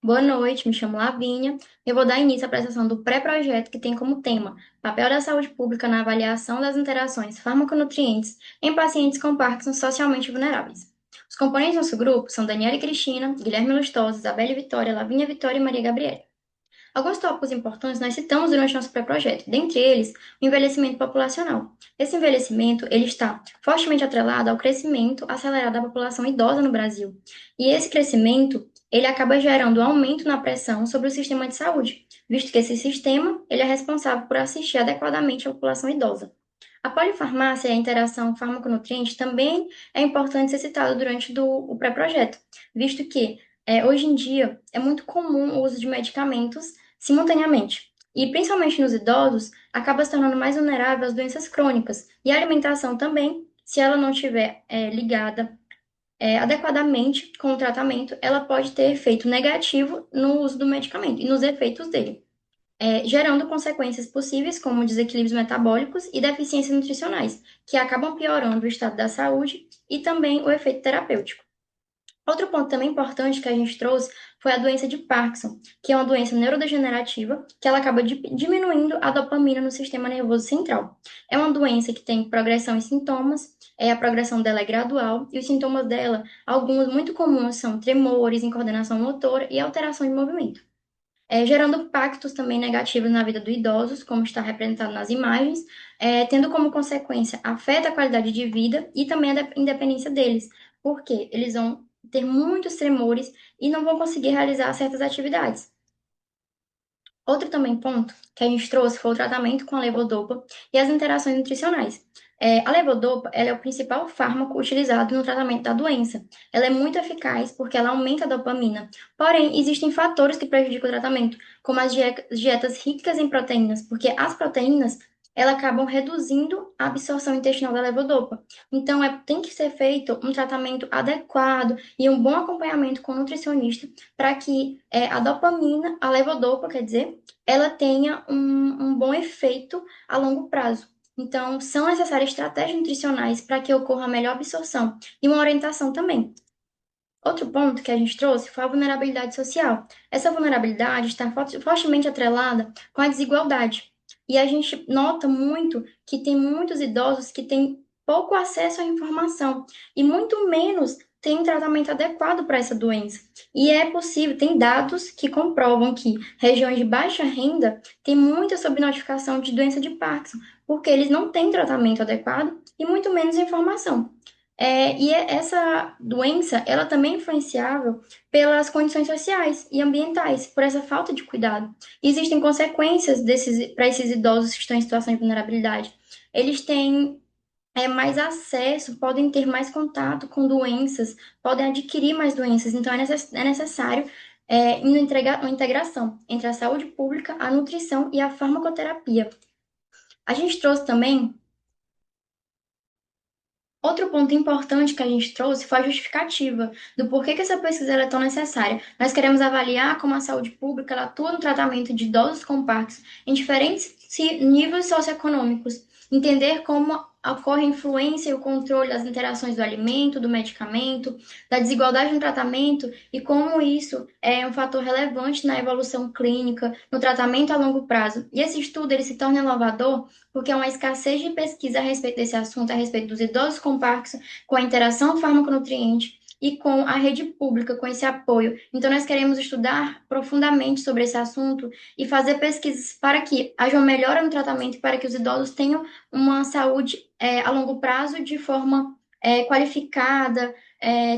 Boa noite, me chamo Lavínia. Eu vou dar início à apresentação do pré-projeto que tem como tema Papel da Saúde Pública na Avaliação das Interações Farmaconutrientes em Pacientes com Parkinson Socialmente Vulneráveis. Os componentes do nosso grupo são Daniela e Cristina, Guilherme Lustosa, Isabelle Vitória, Lavínia Vitória e Maria Gabriela. Alguns tópicos importantes nós citamos durante nosso pré-projeto, dentre eles, o envelhecimento populacional. Esse envelhecimento ele está fortemente atrelado ao crescimento acelerado da população idosa no Brasil. E esse crescimento ele acaba gerando um aumento na pressão sobre o sistema de saúde, visto que esse sistema ele é responsável por assistir adequadamente a população idosa. A polifarmácia e a interação farmaconutriente também é importante ser citado durante o pré-projeto, visto que hoje em dia é muito comum o uso de medicamentos simultaneamente. E principalmente nos idosos, acaba se tornando mais vulnerável às doenças crônicas. E a alimentação também, se ela não estiver ligada adequadamente com o tratamento, ela pode ter efeito negativo no uso do medicamento e nos efeitos dele, gerando consequências possíveis como desequilíbrios metabólicos e deficiências nutricionais, que acabam piorando o estado da saúde e também o efeito terapêutico. Outro ponto também importante que a gente trouxe foi a doença de Parkinson, que é uma doença neurodegenerativa, que ela acaba diminuindo a dopamina no sistema nervoso central. É uma doença que tem progressão em sintomas, a progressão dela é gradual, e os sintomas dela, alguns muito comuns, são tremores, incoordenação motora e alteração de movimento. Gerando impactos também negativos na vida dos idosos, como está representado nas imagens, tendo como consequência afeta a qualidade de vida e também a independência deles, porque eles vão ter muitos tremores e não vão conseguir realizar certas atividades. Outro também ponto que a gente trouxe foi o tratamento com a levodopa e as interações nutricionais. A levodopa ela é o principal fármaco utilizado no tratamento da doença. Ela é muito eficaz porque ela aumenta a dopamina. Porém, existem fatores que prejudicam o tratamento, como as dietas ricas em proteínas, porque as proteínas elas acabam reduzindo a absorção intestinal da levodopa. Então, tem que ser feito um tratamento adequado e um bom acompanhamento com o nutricionista para que a dopamina, a levodopa, quer dizer, ela tenha um bom efeito a longo prazo. Então, são necessárias estratégias nutricionais para que ocorra a melhor absorção e uma orientação também. Outro ponto que a gente trouxe foi a vulnerabilidade social. Essa vulnerabilidade está fortemente atrelada com a desigualdade. E a gente nota muito que tem muitos idosos que têm pouco acesso à informação e muito menos têm um tratamento adequado para essa doença. E é possível, tem dados que comprovam que regiões de baixa renda têm muita subnotificação de doença de Parkinson, porque eles não têm tratamento adequado e muito menos informação. Essa doença, ela também é influenciável pelas condições sociais e ambientais, por essa falta de cuidado. Existem consequências para esses idosos que estão em situação de vulnerabilidade. Eles têm mais acesso, podem ter mais contato com doenças, podem adquirir mais doenças. Então, é necessário uma integração entre a saúde pública, a nutrição e a farmacoterapia. A gente trouxe também outro ponto importante que a gente trouxe foi a justificativa do porquê que essa pesquisa é tão necessária. Nós queremos avaliar como a saúde pública ela atua no tratamento de idosos com Parkinson em diferentes níveis socioeconômicos, entender como ocorre a influência e o controle das interações do alimento, do medicamento, da desigualdade no tratamento e como isso é um fator relevante na evolução clínica, no tratamento a longo prazo. E esse estudo ele se torna inovador porque há uma escassez de pesquisa a respeito desse assunto, a respeito dos idosos com Parkinson, com a interação farmaconutriente e com a rede pública, com esse apoio. Então, nós queremos estudar profundamente sobre esse assunto e fazer pesquisas para que haja uma melhora no tratamento e para que os idosos tenham uma saúde a longo prazo de forma qualificada,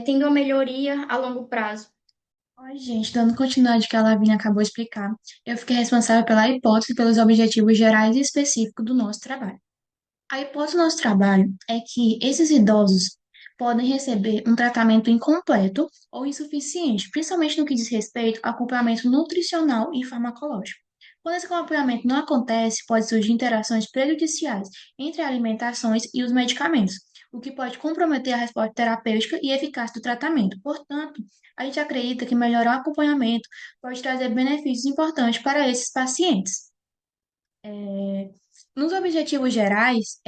tendo uma melhoria a longo prazo. Oi, gente, dando continuidade que a Lavínia acabou de explicar, eu fiquei responsável pela hipótese e pelos objetivos gerais e específicos do nosso trabalho. A hipótese do nosso trabalho é que esses idosos podem receber um tratamento incompleto ou insuficiente, principalmente no que diz respeito ao acompanhamento nutricional e farmacológico. Quando esse acompanhamento não acontece, pode surgir interações prejudiciais entre alimentações e os medicamentos, o que pode comprometer a resposta terapêutica e eficácia do tratamento. Portanto, a gente acredita que melhorar o acompanhamento pode trazer benefícios importantes para esses pacientes. Nos objetivos gerais,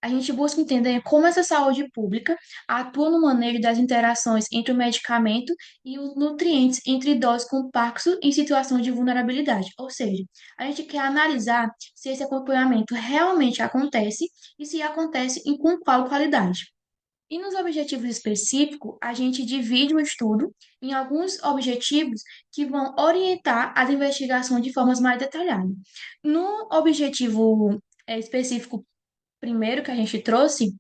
A gente busca entender como essa saúde pública atua no manejo das interações entre o medicamento e os nutrientes entre idosos com Parkinson em situação de vulnerabilidade. Ou seja, a gente quer analisar se esse acompanhamento realmente acontece e se acontece e com qual qualidade. E nos objetivos específicos, a gente divide o estudo em alguns objetivos que vão orientar as investigações de formas mais detalhadas. No objetivo específico primeiro que a gente trouxe,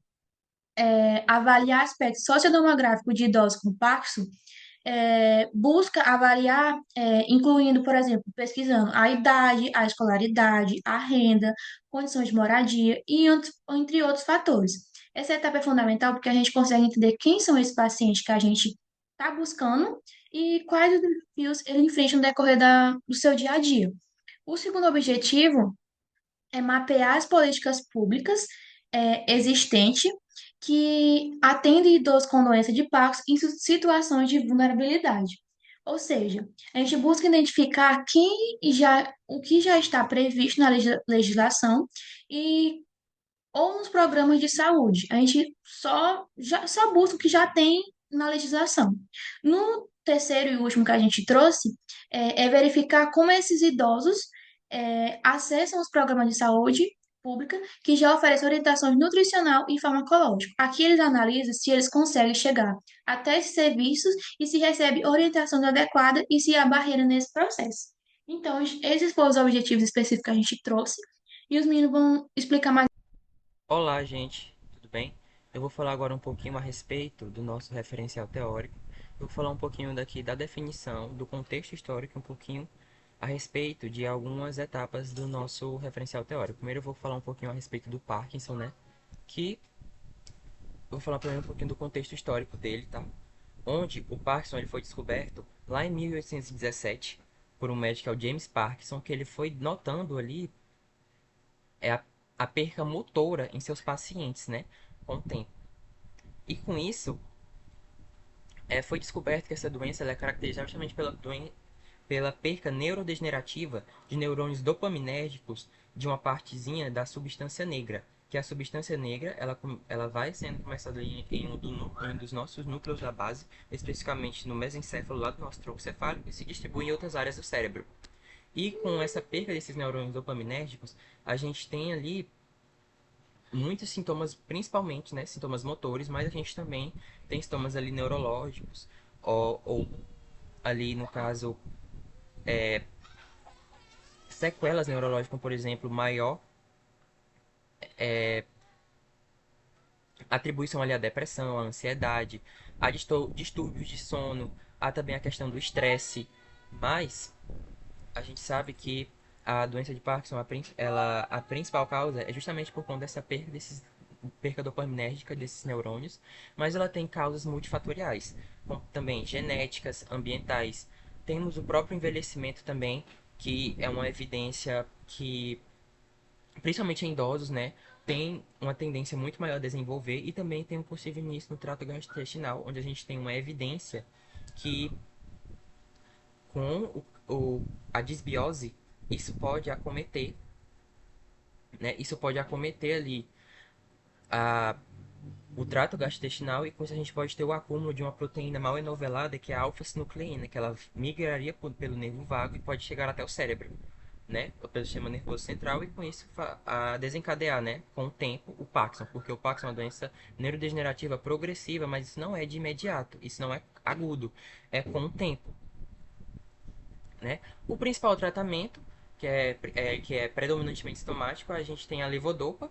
avaliar aspectos sociodemográficos de idosos com Parkinson, busca avaliar, incluindo, por exemplo, pesquisando a idade, a escolaridade, a renda, condições de moradia e entre outros fatores. Essa etapa é fundamental porque a gente consegue entender quem são esses pacientes que a gente está buscando e quais os desafios ele enfrenta no decorrer do seu dia a dia. O segundo objetivo é mapear as políticas públicas existentes que atendem idosos com doença de Parkinson em situações de vulnerabilidade. Ou seja, a gente busca identificar o que já está previsto na legislação e ou nos programas de saúde. A gente só busca o que já tem na legislação. No terceiro e último que a gente trouxe, é verificar como esses idosos acessam os programas de saúde pública que já oferecem orientações nutricional e farmacológica. Aqui eles analisam se eles conseguem chegar até esses serviços e se recebe orientação adequada e se há barreira nesse processo. Então, esses foram os objetivos específicos que a gente trouxe e os meninos vão explicar mais. Olá, gente, tudo bem? Eu vou falar agora um pouquinho a respeito do nosso referencial teórico. Eu vou falar um pouquinho daqui da definição, do contexto histórico, um pouquinho a respeito de algumas etapas do nosso referencial teórico. Primeiro eu vou falar um pouquinho a respeito do Parkinson, né? Que eu vou falar primeiro um pouquinho do contexto histórico dele, tá? Onde o Parkinson ele foi descoberto lá em 1817 por um médico, que é o James Parkinson, que ele foi notando ali é a perca motora em seus pacientes, né? Com o tempo. E com isso, foi descoberto que essa doença ela é caracterizada justamente pela perca neurodegenerativa de neurônios dopaminérgicos de uma partezinha da substância negra. Que a substância negra ela vai sendo começada em um dos nossos núcleos da base, especificamente no mesencéfalo, lá do nosso tronco cefálico, e se distribui em outras áreas do cérebro. E com essa perca desses neurônios dopaminérgicos, a gente tem ali muitos sintomas, principalmente, né, sintomas motores, mas a gente também tem sintomas ali neurológicos, ou ali, no caso, sequelas neurológicas, como, por exemplo, maior atribuição ali à depressão, à ansiedade, a distúrbios de sono, há também a questão do estresse, mas a gente sabe que a doença de Parkinson, a principal causa é justamente por conta dessa perca dopaminérgica desses neurônios, mas ela tem causas multifatoriais, como também genéticas, ambientais. Temos o próprio envelhecimento também, que é uma evidência que, principalmente em idosos, né, tem uma tendência muito maior a desenvolver, e também tem um possível início no trato gastrointestinal, onde a gente tem uma evidência que com a disbiose, isso pode acometer, né? Isso pode acometer ali a, o trato gastrointestinal, e com isso a gente pode ter o acúmulo de uma proteína mal enovelada, que é a alfa-sinucleína, que ela migraria pelo nervo vago e pode chegar até o cérebro, né? Pelo sistema nervoso central, e com isso a desencadear, né? Com o tempo, o Parkinson, porque o Parkinson é uma doença neurodegenerativa progressiva, mas isso não é de imediato, isso não é agudo, é com o tempo. Né? O principal tratamento, que é predominantemente sintomático, a gente tem a levodopa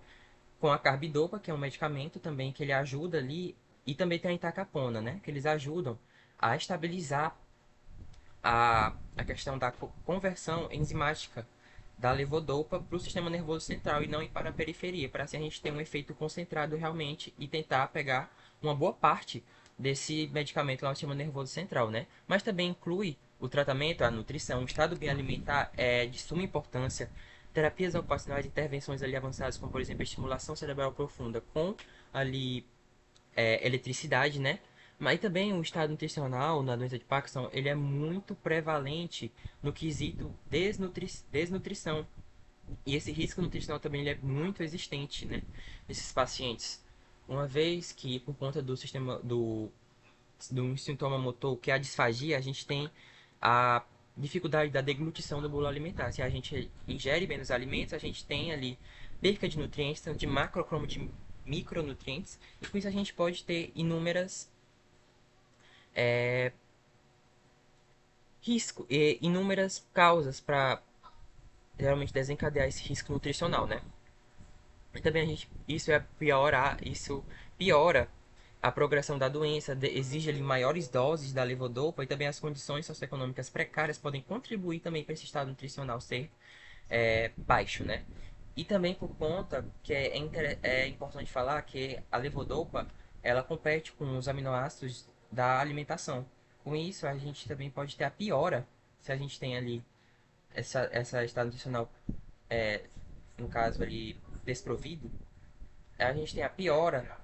com a carbidopa, que é um medicamento também que ele ajuda ali, e também tem a entacapona, né? Que eles ajudam a estabilizar a questão da conversão enzimática da levodopa para o sistema nervoso central e não ir para a periferia, para assim a gente ter um efeito concentrado realmente e tentar pegar uma boa parte desse medicamento lá no sistema nervoso central, né? Mas também inclui o tratamento, a nutrição, o estado bem alimentar é de suma importância, terapias ocupacionais, intervenções ali avançadas, como por exemplo a estimulação cerebral profunda com ali eletricidade, né? Mas também o estado nutricional na doença de Parkinson, ele é muito prevalente no quesito desnutrição, E esse risco nutricional também ele é muito existente, né, nesses pacientes. Uma vez que, por conta do sistema do sintoma motor, que é a disfagia, a gente tem a dificuldade da deglutição do bolo alimentar. Se a gente ingere bem os alimentos, a gente tem ali perca de nutrientes, tanto de macro como de micronutrientes, e com isso a gente pode ter inúmeras inúmeras causas para geralmente desencadear esse risco nutricional, né? E também isso piora a progressão da doença, exige ali maiores doses da levodopa e também as condições socioeconômicas precárias podem contribuir também para esse estado nutricional ser baixo, né? E também por conta que é importante falar que a levodopa ela compete com os aminoácidos da alimentação. Com isso, a gente também pode ter a piora se a gente tem ali essa estado nutricional, no caso ali, desprovido, a gente tem a piora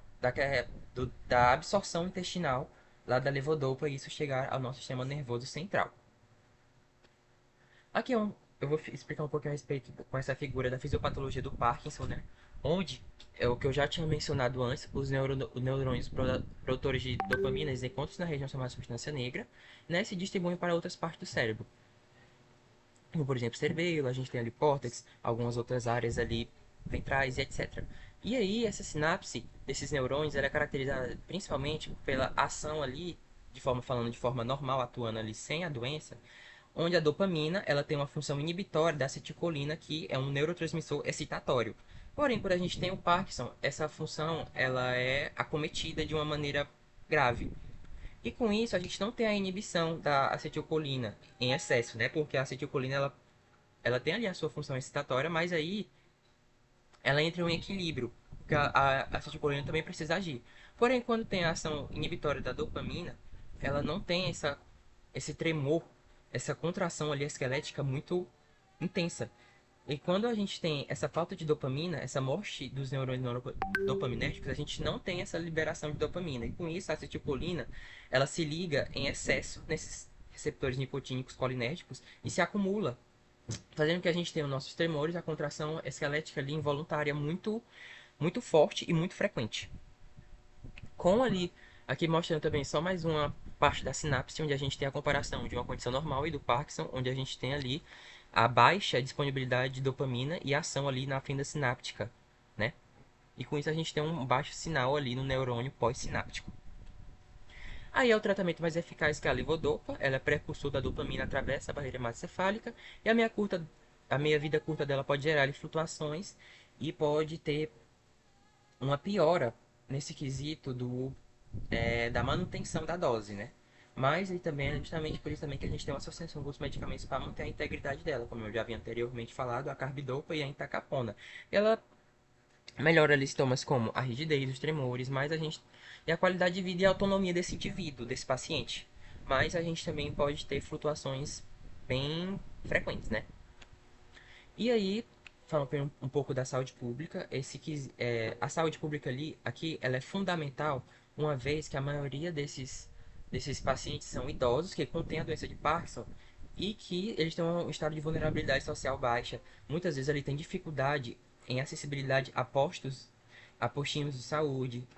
da absorção intestinal lá da levodopa e isso chegar ao nosso sistema nervoso central. Aqui eu vou explicar um pouco a respeito com essa figura da fisiopatologia do Parkinson, né? Onde é o que eu já tinha mencionado antes, os neurônios produtores de dopamina eles encontram-se na região chamada substância negra, né? Se distribuem para outras partes do cérebro. Como, por exemplo, cerebelo, a gente tem ali córtex, algumas outras áreas ali ventrais e etc. E aí, essa sinapse desses neurônios ela é caracterizada principalmente pela ação ali, falando de forma normal, atuando ali sem a doença, onde a dopamina ela tem uma função inibitória da acetilcolina, que é um neurotransmissor excitatório. Porém, por a gente tem o Parkinson, essa função ela é acometida de uma maneira grave. E com isso, a gente não tem a inibição da acetilcolina em excesso, né? Porque a acetilcolina ela tem ali a sua função excitatória, mas aí ela entra em equilíbrio, porque a acetilcolina também precisa agir. Porém, quando tem a ação inibitória da dopamina, ela não tem esse tremor, essa contração ali esquelética muito intensa. E quando a gente tem essa falta de dopamina, essa morte dos neurônios dopaminérgicos, a gente não tem essa liberação de dopamina. E com isso, a acetilcolina, ela se liga em excesso nesses receptores nicotínicos colinérgicos e se acumula, fazendo com que a gente tenha os nossos tremores, a contração esquelética ali involuntária muito forte e muito frequente. Com ali, aqui mostrando também só mais uma parte da sinapse, onde a gente tem a comparação de uma condição normal e do Parkinson, onde a gente tem ali a baixa disponibilidade de dopamina e a ação ali na fenda sináptica, né? E com isso a gente tem um baixo sinal ali no neurônio pós-sináptico. Aí é o tratamento mais eficaz que é a levodopa, ela é precursor da dopamina, atravessa a barreira hematocefálica e a meia vida curta dela pode gerar ali, flutuações e pode ter uma piora nesse quesito da manutenção da dose, né? Mas ele também é justamente por isso também que a gente tem uma associação com os medicamentos para manter a integridade dela, como eu já havia anteriormente falado, a carbidopa e a entacapona. Ela melhora ali sintomas como a rigidez, os tremores, mas a gente e a qualidade de vida e a autonomia desse indivíduo, desse paciente. Mas a gente também pode ter flutuações bem frequentes, né? E aí, falando um pouco da saúde pública, a saúde pública ali, aqui, ela é fundamental, uma vez que a maioria desses pacientes são idosos que contêm a doença de Parkinson e que eles têm um estado de vulnerabilidade social baixa. Muitas vezes ele tem dificuldade em acessibilidade a postinhos de saúde,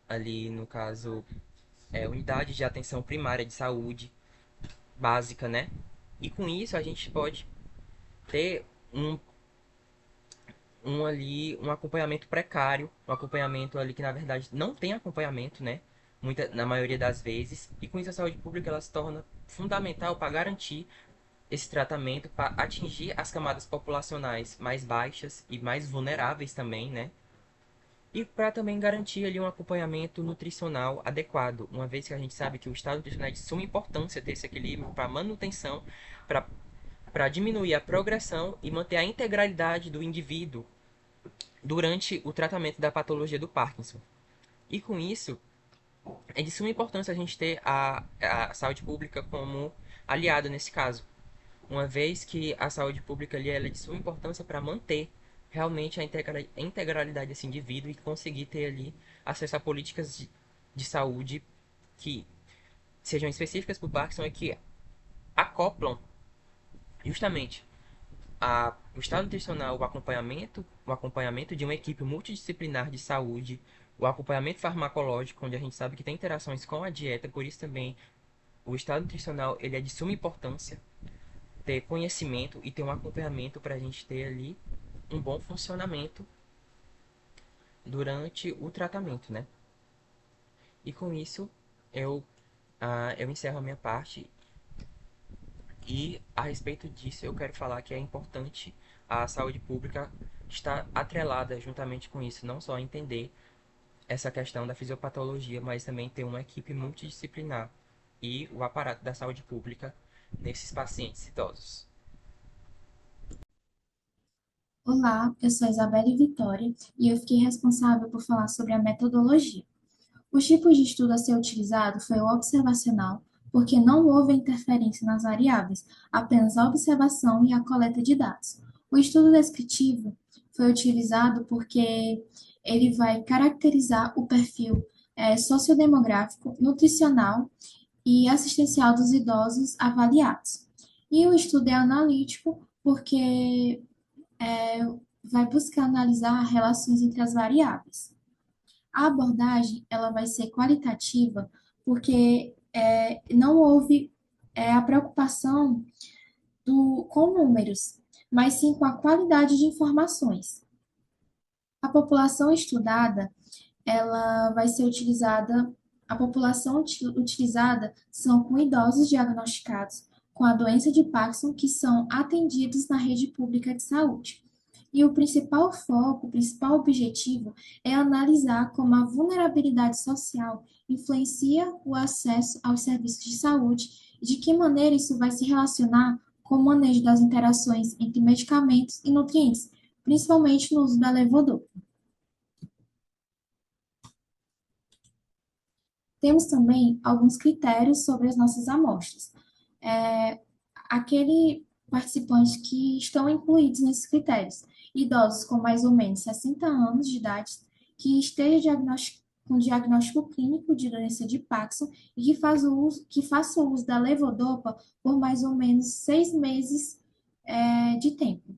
ali no caso, unidade de atenção primária de saúde básica, né? E com isso a gente pode ter um acompanhamento precário, um acompanhamento ali que na verdade não tem acompanhamento, né? Na maioria das vezes. E com isso a saúde pública ela se torna fundamental para garantir esse tratamento, para atingir as camadas populacionais mais baixas e mais vulneráveis também, né? E para também garantir ali um acompanhamento nutricional adequado, uma vez que a gente sabe que o estado nutricional é de suma importância ter esse equilíbrio para manutenção, para diminuir a progressão e manter a integralidade do indivíduo durante o tratamento da patologia do Parkinson. E com isso, é de suma importância a gente ter a saúde pública como aliada nesse caso, uma vez que a saúde pública ali, ela é de suma importância para manter realmente a integralidade desse indivíduo e conseguir ter ali acesso a políticas de saúde que sejam específicas para o Parkinson e que acoplam justamente O estado nutricional, o acompanhamento de uma equipe multidisciplinar de saúde, o acompanhamento farmacológico, onde a gente sabe que tem interações com a dieta, por isso também o estado nutricional ele é de suma importância ter conhecimento e ter um acompanhamento para a gente ter ali um bom funcionamento durante o tratamento, né? E com isso eu, eu encerro a minha parte e a respeito disso eu quero falar que é importante a saúde pública estar atrelada juntamente com isso, não só entender essa questão da fisiopatologia, mas também ter uma equipe multidisciplinar e o aparato da saúde pública nesses pacientes idosos. Olá, eu sou Isabelle Vitória e eu fiquei responsável por falar sobre a metodologia. Os tipos de estudo a ser utilizado foi o observacional, porque não houve interferência nas variáveis, apenas a observação e a coleta de dados. O estudo descritivo foi utilizado porque ele vai caracterizar o perfil sociodemográfico, nutricional e assistencial dos idosos avaliados. E o estudo é analítico porque vai buscar analisar relações entre as variáveis. A abordagem ela vai ser qualitativa porque não houve a preocupação com números, mas sim com a qualidade de informações. A população estudada ela vai ser utilizada, a população utilizada são com idosos diagnosticados com a doença de Parkinson que são atendidos na rede pública de saúde. E o principal foco, o principal objetivo é analisar como a vulnerabilidade social influencia o acesso aos serviços de saúde e de que maneira isso vai se relacionar com o manejo das interações entre medicamentos e nutrientes, principalmente no uso da levodopa. Temos também alguns critérios sobre as nossas amostras. É, aquele participantes que estão incluídos nesses critérios, idosos com mais ou menos 60 anos de idade, que esteja com diagnóstico clínico de doença de Parkinson e que faça o uso da levodopa por mais ou menos 6 meses de tempo.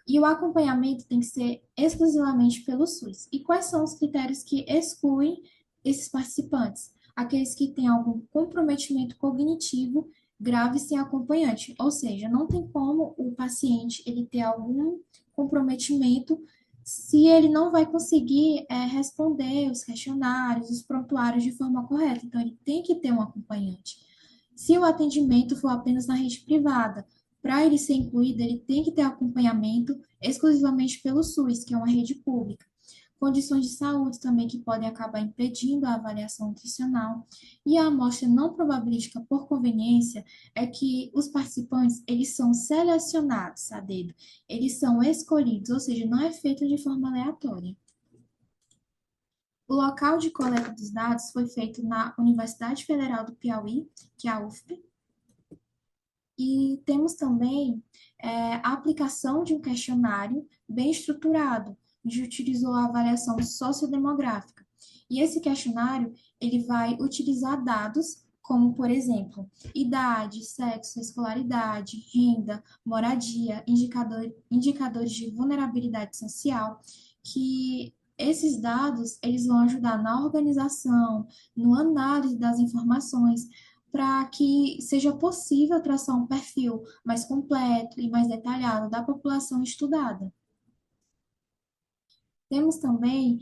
E o acompanhamento tem que ser exclusivamente pelo SUS. E quais são os critérios que excluem esses participantes? Aqueles que têm algum comprometimento cognitivo grave sem acompanhante, ou seja, não tem como o paciente ele ter algum comprometimento se ele não vai conseguir responder os questionários, os prontuários de forma correta. Então, ele tem que ter um acompanhante. Se o atendimento for apenas na rede privada, para ele ser incluído, ele tem que ter acompanhamento exclusivamente pelo SUS, que é uma rede pública. Condições de saúde também que podem acabar impedindo a avaliação nutricional. E a amostra não probabilística por conveniência é que os participantes, eles são selecionados a dedo, eles são escolhidos, ou seja, não é feito de forma aleatória. O local de coleta dos dados foi feito na Universidade Federal do Piauí, que é a UFP, e temos também a aplicação de um questionário bem estruturado, que utilizou a avaliação sociodemográfica. E esse questionário, ele vai utilizar dados como, por exemplo, idade, sexo, escolaridade, renda, moradia, indicadores de vulnerabilidade social, que esses dados, eles vão ajudar na organização, no análise das informações, para que seja possível traçar um perfil mais completo e mais detalhado da população estudada. Temos também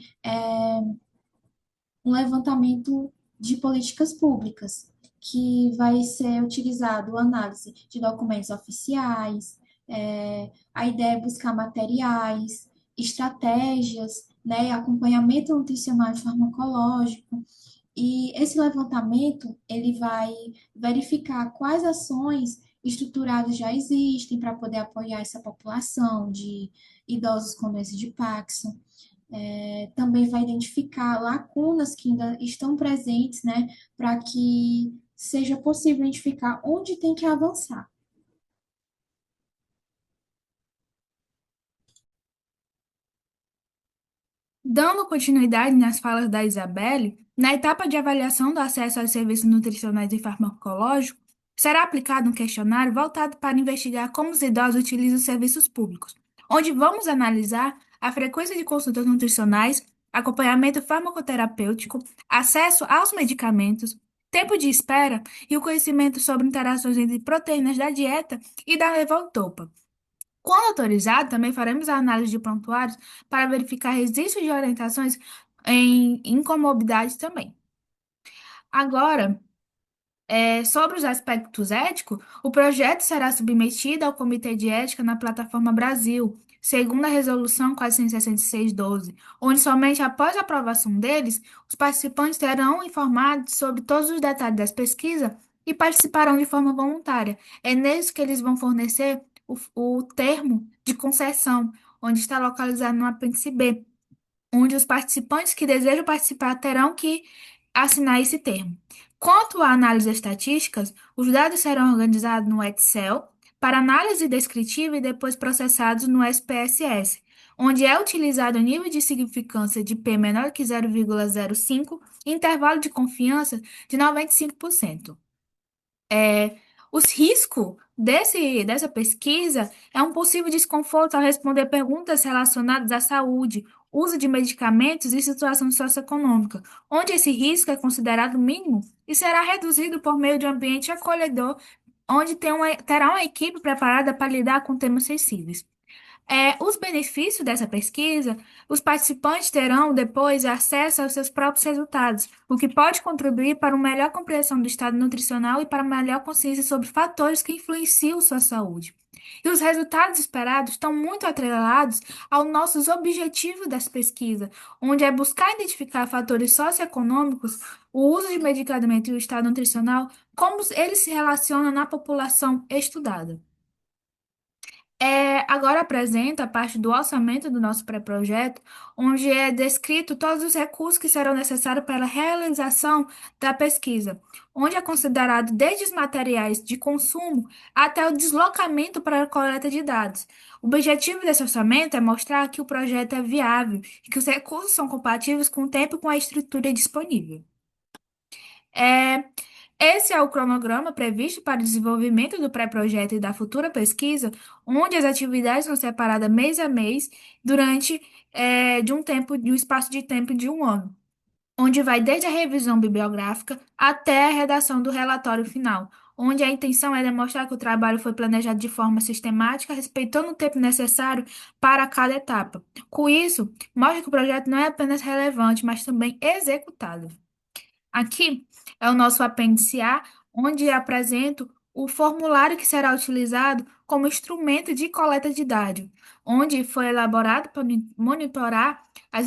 um levantamento de políticas públicas, que vai ser utilizado a análise de documentos oficiais, a ideia é buscar materiais, estratégias, né, acompanhamento nutricional e farmacológico. E esse levantamento, ele vai verificar quais ações estruturadas já existem para poder apoiar essa população de idosos com doença de Parkinson. Também vai identificar lacunas que ainda estão presentes, né, para que seja possível identificar onde tem que avançar. Dando continuidade nas falas da Isabelle, na etapa de avaliação do acesso aos serviços nutricionais e farmacológicos, será aplicado um questionário voltado para investigar como os idosos utilizam os serviços públicos, onde vamos analisar a frequência de consultas nutricionais, acompanhamento farmacoterapêutico, acesso aos medicamentos, tempo de espera e o conhecimento sobre interações entre proteínas da dieta e da levodopa. Quando autorizado, também faremos a análise de prontuários para verificar registros de orientações em incomorbidades também. Agora, sobre os aspectos éticos, o projeto será submetido ao Comitê de Ética na plataforma Brasil, segundo a Resolução 466/12, onde somente após a aprovação deles, os participantes serão informados sobre todos os detalhes das pesquisas e participarão de forma voluntária. É neles que eles vão fornecer o termo de concessão, onde está localizado no apêndice B, onde os participantes que desejam participar terão que assinar esse termo. Quanto à análise estatísticas, os dados serão organizados no Excel para análise descritiva e depois processados no SPSS, onde é utilizado o nível de significância de P menor que 0,05 e intervalo de confiança de 95%. Os riscos dessa pesquisa é um possível desconforto ao responder perguntas relacionadas à saúde, uso de medicamentos e situação socioeconômica, onde esse risco é considerado mínimo e será reduzido por meio de um ambiente acolhedor, onde terá uma equipe preparada para lidar com temas sensíveis. Os benefícios dessa pesquisa, os participantes terão depois acesso aos seus próprios resultados, o que pode contribuir para uma melhor compreensão do estado nutricional e para uma melhor consciência sobre fatores que influenciam sua saúde. E os resultados esperados estão muito atrelados aos nossos objetivos das pesquisas, onde é buscar identificar fatores socioeconômicos, o uso de medicamentos e o estado nutricional, como eles se relacionam na população estudada. Agora apresenta a parte do orçamento do nosso pré-projeto, onde é descrito todos os recursos que serão necessários para a realização da pesquisa, onde é considerado desde os materiais de consumo até o deslocamento para a coleta de dados. O objetivo desse orçamento é mostrar que o projeto é viável e que os recursos são compatíveis com o tempo e com a estrutura disponível. É, Esse é o cronograma previsto para o desenvolvimento do pré-projeto e da futura pesquisa, onde as atividades são separadas mês a mês durante de um espaço de tempo de um ano, onde vai desde a revisão bibliográfica até a redação do relatório final, onde a intenção é demonstrar que o trabalho foi planejado de forma sistemática, respeitando o tempo necessário para cada etapa. Com isso, mostra que o projeto não é apenas relevante, mas também executado. Aqui é o nosso apêndice A, onde apresento o formulário que será utilizado como instrumento de coleta de dados, onde foi elaborado para monitorar as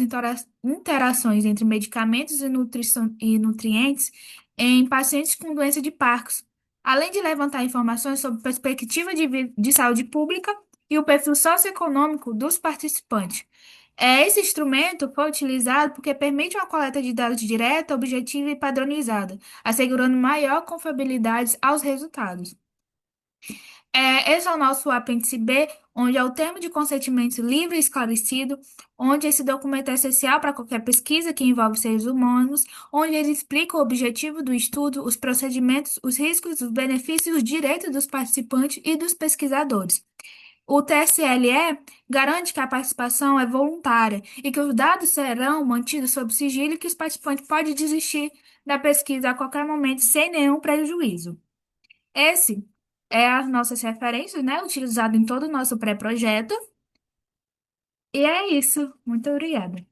interações entre medicamentos e nutrientes em pacientes com doença de Parkinson, além de levantar informações sobre perspectiva de saúde pública e o perfil socioeconômico dos participantes. Esse instrumento foi utilizado porque permite uma coleta de dados direta, objetiva e padronizada, assegurando maior confiabilidade aos resultados. Esse é o nosso apêndice B, onde é o termo de consentimento livre e esclarecido, onde esse documento é essencial para qualquer pesquisa que envolve seres humanos, onde ele explica o objetivo do estudo, os procedimentos, os riscos, os benefícios e os direitos dos participantes e dos pesquisadores. O TSLE garante que a participação é voluntária e que os dados serão mantidos sob sigilo e que os participantes podem desistir da pesquisa a qualquer momento sem nenhum prejuízo. Esse é as nossas referências, né, utilizado em todo o nosso pré-projeto. E é isso. Muito obrigada.